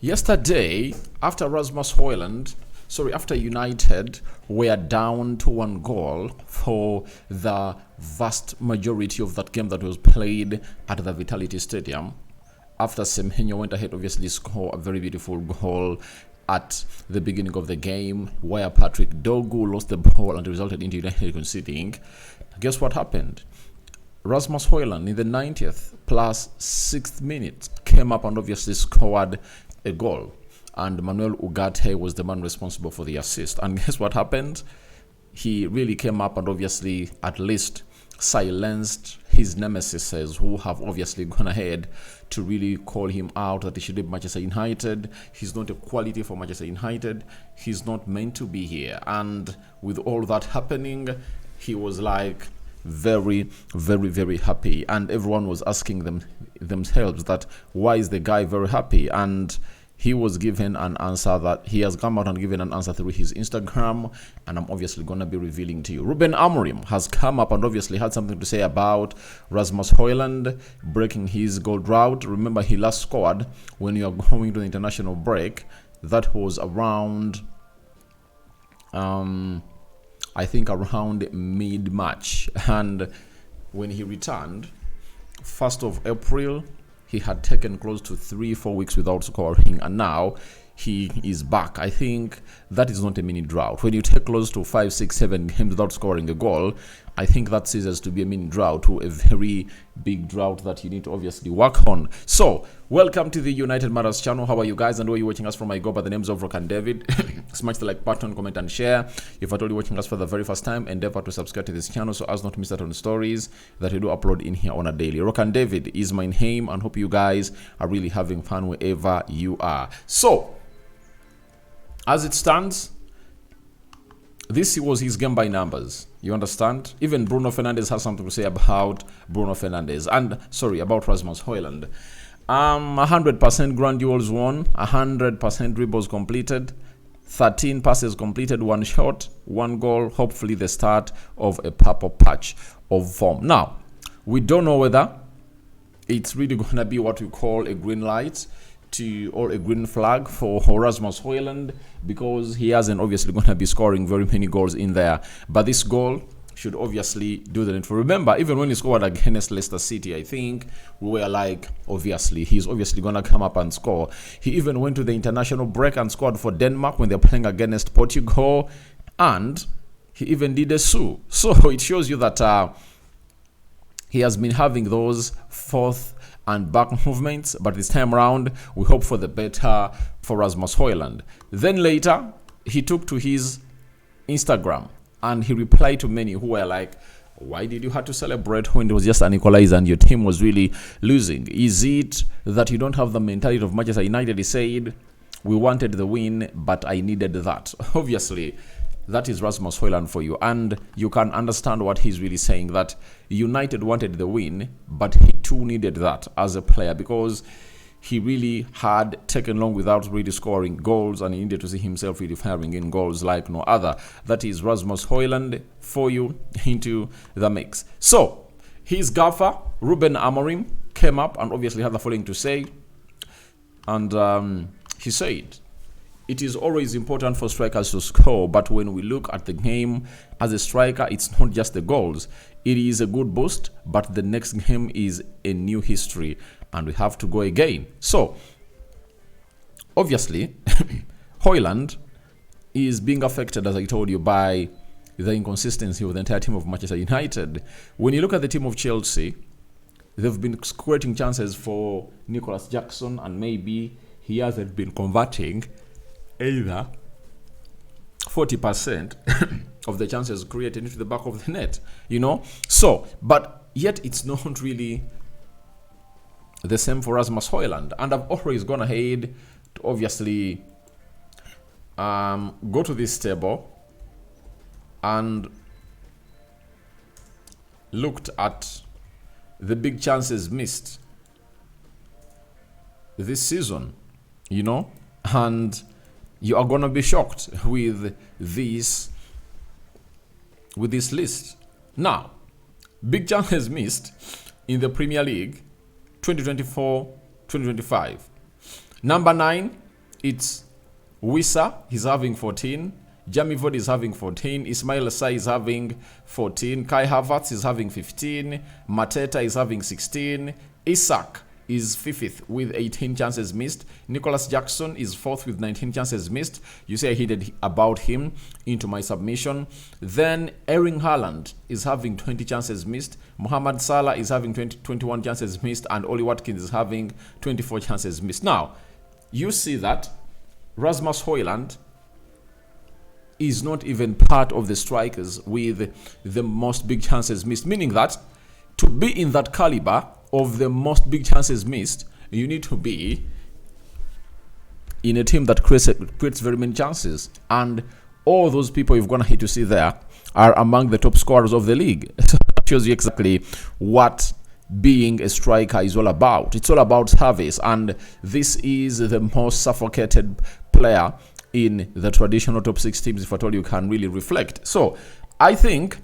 Yesterday, after after United were down to 1 goal for the vast majority of that game that was played at the Vitality Stadium, after Semenyo went ahead, obviously score a very beautiful goal at the beginning of the game, where Patrick Dogu lost the ball and resulted into United conceding. Guess what happened? Rasmus Hojlund in the 90th plus 6th minute came up and obviously scored a goal. And Manuel Ugarte was the man responsible for the assist. And guess what happened? He really came up and obviously at least silenced his nemesis who have obviously gone ahead to really call him out that he should leave Manchester United. He's not a quality for Manchester United. He's not meant to be here. And with all that happening, he was like very, very, very happy. And everyone was asking themselves that why is the guy very happy? And he was given an answer that he has come out and given an answer through his Instagram, and I'm obviously going to be revealing to you. Ruben Amorim has come up and obviously had something to say about Rasmus Hojlund breaking his goal drought. Remember, he last scored when you are going to the international break. That was around, I think around mid-March. And when he returned, 1st of April, he had taken close to 3-4 weeks without scoring, and now he is back. I think that is not a mini drought. When you take close to 5, 6, 7 games without scoring a goal, I think that ceases to be a mini drought to a very big drought that you need to obviously work on. So, welcome to the United Matters channel. How are you guys? And where are you watching us from? I go by the names of Rock and David. Smash the like button, comment and share. If at all you're watching us for the very first time, endeavor to subscribe to this channel so as not to miss out on stories that we do upload in here on a daily. Rock and David is my name, and hope you guys are really having fun wherever you are. So, as it stands, this was his game by numbers. You understand? Even Bruno Fernandez has something to say about Bruno Fernandez. And, sorry, about Rasmus Hojlund. 100% ground duels won, 100% dribbles completed, 13 passes completed, 1 shot, 1 goal, hopefully the start of a purple patch of form. Now, we don't know whether it's really going to be what we call a green light or a green flag for Rasmus Hojlund, because he hasn't obviously going to be scoring very many goals in there. But this goal should obviously do the needful. Remember, even when he scored against Leicester City, I think we were like, obviously, he's obviously going to come up and score. He even went to the international break and scored for Denmark when they're playing against Portugal, and he even did a sue. So it shows you that he has been having those forth and back movements, but this time around we hope for the better for Rasmus Hojlund. Then later he took to his Instagram and he replied to many who were like, why did you have to celebrate when it was just an equalizer and your team was really losing? Is it that you don't have the mentality of Manchester United? He said, we wanted the win, but I needed that. Obviously, that is Rasmus Hojlund for you, and you can understand what he's really saying, that United wanted the win, but he too needed that as a player, because he really had taken long without really scoring goals, and he needed to see himself really firing in goals like no other. That is Rasmus Hojlund for you into the mix. So, his gaffer, Ruben Amorim, came up and obviously had the following to say, and he said, it is always important for strikers to score, but when we look at the game as a striker, it's not just the goals. It is a good boost, but the next game is a new history, and we have to go again. So, obviously, Hojlund is being affected, as I told you, by the inconsistency of the entire team of Manchester United. When you look at the team of Chelsea, they've been creating chances for Nicholas Jackson, and maybe he hasn't been converting either 40% of the chances created into the back of the net, you know. So, but yet it's not really the same for Rasmus Hojlund, and I've always gone ahead to obviously go to this table and looked at the big chances missed this season, you know, and you are going to be shocked with this list. Now, big chances missed in the Premier League 2024-2025. Number 9, it's Wissa, he's having 14. Jamie Vardy is having 14. Ismail Assar is having 14. Kai Havertz is having 15. Mateta is having 16. Isak is 5th with 18 chances missed. Nicholas Jackson is 4th with 19 chances missed. You see I hinted about him into my submission. Then Erling Haaland is having 20 chances missed. Mohamed Salah is having 21 chances missed. And Oli Watkins is having 24 chances missed. Now, you see that Rasmus Hojlund is not even part of the strikers with the most big chances missed. Meaning that to be in that caliber of the most big chances missed, you need to be in a team that creates very many chances. And all those people you're going to hate to see there are among the top scorers of the league. So that shows you exactly what being a striker is all about. It's all about service. And this is the most suffocated player in the traditional top 6 teams, if at all you can really reflect. So I think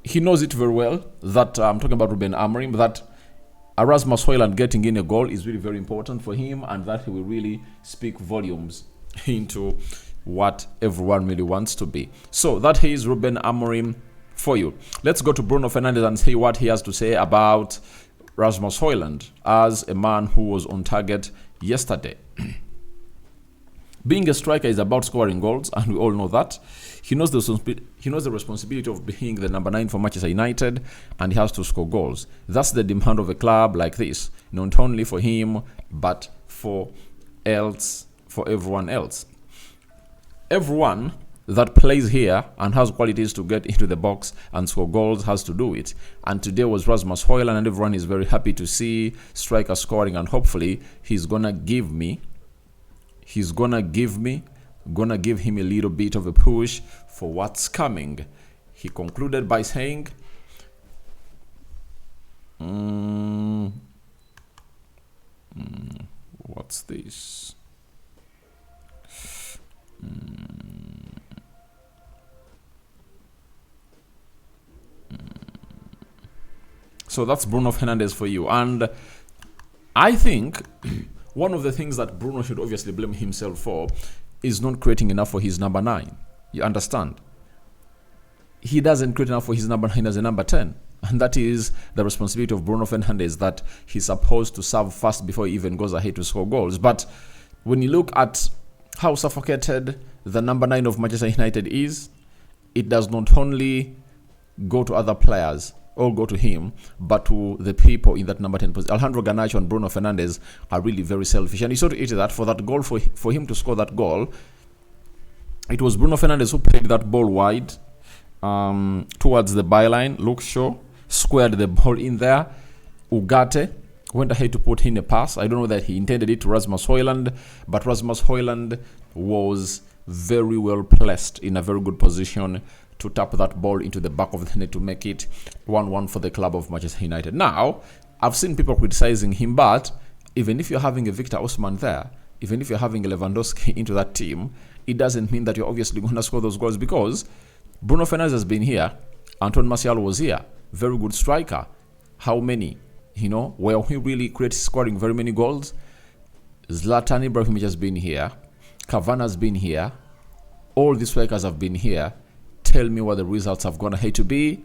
he knows it very well that I'm talking about Ruben Amorim, that Rasmus Hojlund getting in a goal is really very important for him, and that he will really speak volumes into what everyone really wants to be. So that is Ruben Amorim for you. Let's go to Bruno Fernandez and see what he has to say about Rasmus Hojlund as a man who was on target yesterday. Being a striker is about scoring goals, and we all know that. He knows the responsibility of being the number 9 for Manchester United, and he has to score goals. That's the demand of a club like this, not only for him, but for everyone else. Everyone that plays here and has qualities to get into the box and score goals has to do it. And today was Rasmus Hojlund, and everyone is very happy to see striker scoring, and hopefully he's gonna give him a little bit of a push for what's coming. He concluded by saying, what's this? So that's Bruno Fernandez for you. And I think one of the things that Bruno should obviously blame himself for is not creating enough for his number 9. You understand? He doesn't create enough for his number 9 as a number 10. And that is the responsibility of Bruno Fernandez, that he's supposed to serve first before he even goes ahead to score goals. But when you look at how suffocated the number 9 of Manchester United is, it does not only go to other players or go to him, but to the people in that number 10 position. Alejandro Garnacho and Bruno Fernandes are really very selfish. And you saw to it that for that goal, for him to score that goal, it was Bruno Fernandes who played that ball wide towards the byline. Luke Shaw squared the ball in there. Ugarte went ahead to put in a pass. I don't know that he intended it to Rasmus Hojlund, but Rasmus Hojlund was very well placed in a very good position to tap that ball into the back of the net to make it 1-1 for the club of Manchester United. Now, I've seen people criticizing him, but even if you're having a Victor Osimhen there, even if you're having a Lewandowski into that team, it doesn't mean that you're obviously going to score those goals, because Bruno Fernandes has been here, Antoine Martial was here, very good striker. How many? Where he really creates scoring very many goals. Zlatan Ibrahimovic has been here, Cavani has been here, all these strikers have been here. Tell me what the results have gone ahead to be.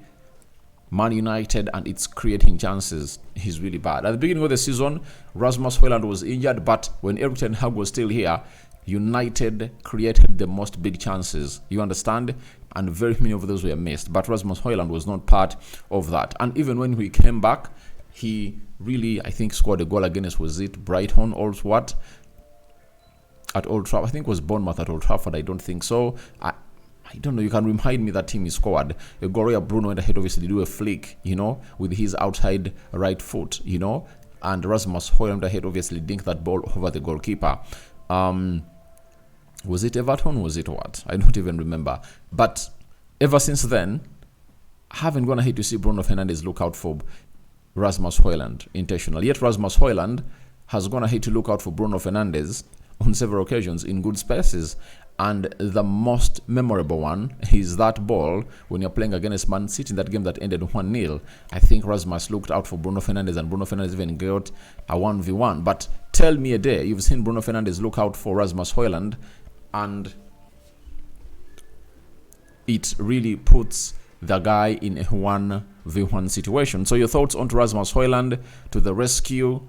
Man United, and it's creating chances, is really bad. At the beginning of the season, Rasmus Hojlund was injured, but when Erik ten Hag was still here, United created the most big chances. You understand? And very many of those were missed. But Rasmus Hojlund was not part of that. And even when he came back, he really, I think, scored a goal against, was it Brighton or what? At Old Trafford. I think it was Bournemouth at Old Trafford. I don't think so. I don't know, you can remind me that team he scored. A goal where Bruno went ahead, obviously, to do a flick, with his outside right foot, and Rasmus Hojlund ahead, obviously, dinked that ball over the goalkeeper. Was it Everton? Was it what? I don't even remember. But ever since then, I haven't gone ahead to see Bruno Fernandes look out for Rasmus Hojlund intentionally. Yet Rasmus Hojlund has gone ahead to look out for Bruno Fernandes on several occasions in good spaces. And the most memorable one is that ball when you're playing against Man City in that game that ended 1-0. I think Rasmus looked out for Bruno Fernandez, and Bruno Fernandez even got a 1v1. But tell me a day you've seen Bruno Fernandez look out for Rasmus Hojlund, and it really puts the guy in a 1v1 situation. So your thoughts on Rasmus Hojlund to the rescue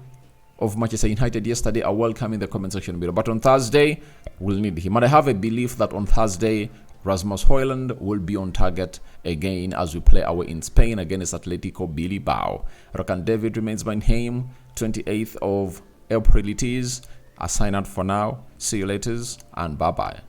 of Manchester United yesterday are welcome in the comment section below. But on Thursday, we'll need him. And I have a belief that on Thursday, Rasmus Hojlund will be on target again as we play away in Spain against Atletico Bilbao. Rokan David remains my name. 28th of April it is. I sign out for now. See you later and bye-bye.